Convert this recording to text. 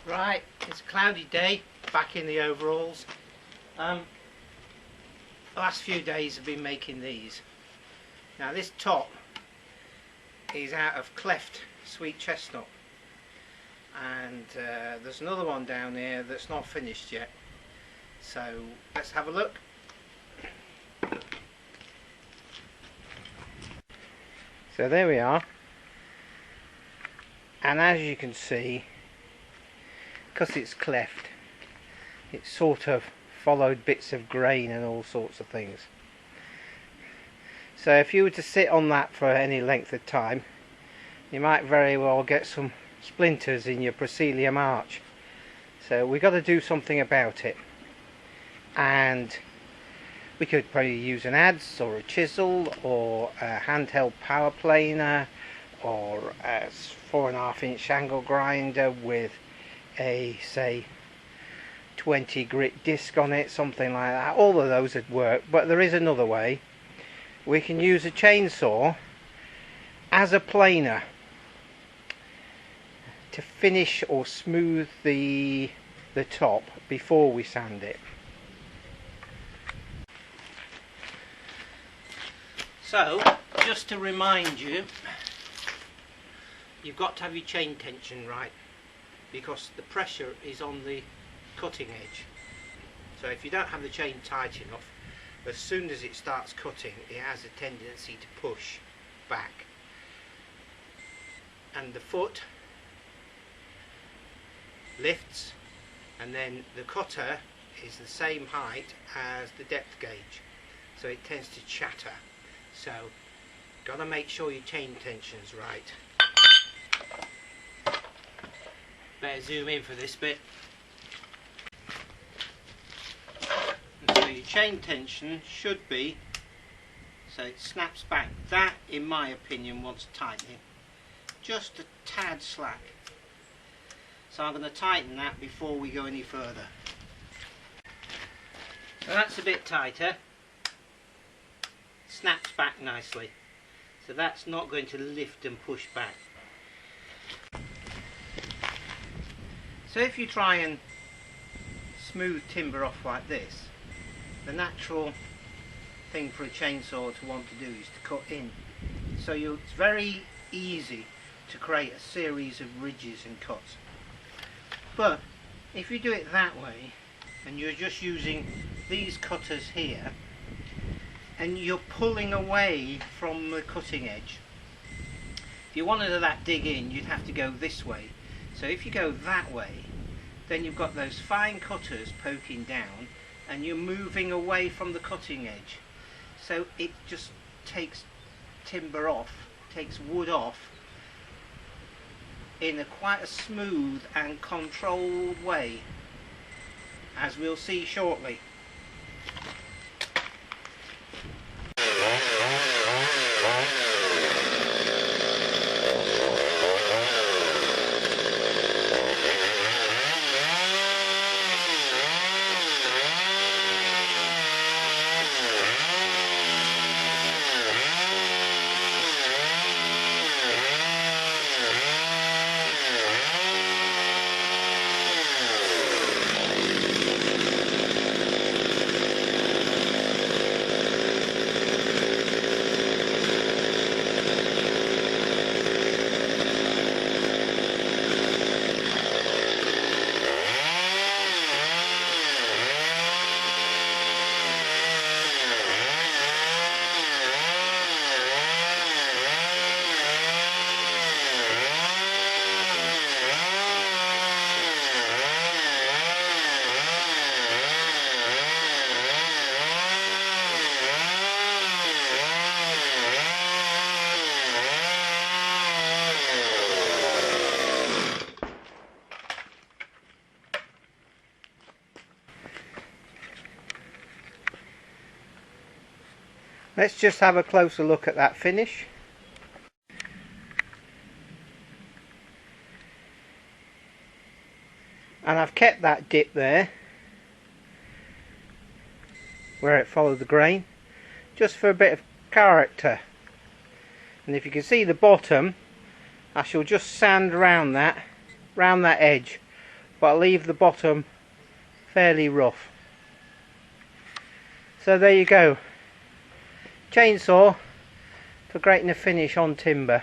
Right, it's a cloudy day, back in the overalls. The last few days I've been making these. Now this top is out of cleft sweet chestnut, and there's another one down here that's not finished yet. So let's have a look. So there we are, and as you can see, because it's cleft, it's sort of followed bits of grain and all sorts of things. So if you were to sit on that for any length of time, you might very well get some splinters in your proscenium arch. So we've got to do something about it, and we could probably use an adze or a chisel or a handheld power planer or a 4.5 inch angle grinder with a, say, 20 grit disc on it, something like that. All of those would work, but there is another way. We can use a chainsaw as a planer to finish or smooth the top before we sand it. So, just to remind you, you've got to have your chain tension right, because the pressure is on the cutting edge. So if you don't have the chain tight enough, as soon as it starts cutting, it has a tendency to push back. And the foot lifts, and then the cutter is the same height as the depth gauge, so it tends to chatter. So got to make sure your chain tension's right. Better zoom in for this bit. And so your chain tension should be, so it snaps back. That, in my opinion, wants tightening. Just a tad slack. So I'm going to tighten that before we go any further. So that's a bit tighter. Snaps back nicely. So that's not going to lift and push back. So if you try and smooth timber off like this, the natural thing for a chainsaw to want to do is to cut in. So it's very easy to create a series of ridges and cuts. But if you do it that way, and you're just using these cutters here, and you're pulling away from the cutting edge, if you wanted to that dig in, you'd have to go this way. So if you go that way, then you've got those fine cutters poking down, and you're moving away from the cutting edge. So it just takes timber off, takes wood off, in quite a smooth and controlled way, as we'll see shortly. Let's just have a closer look at that finish. And I've kept that dip there where it followed the grain, just for a bit of character. And if you can see the bottom, I shall just sand round that edge but leave the bottom fairly rough. So there you go, chainsaw for grating a finish on timber.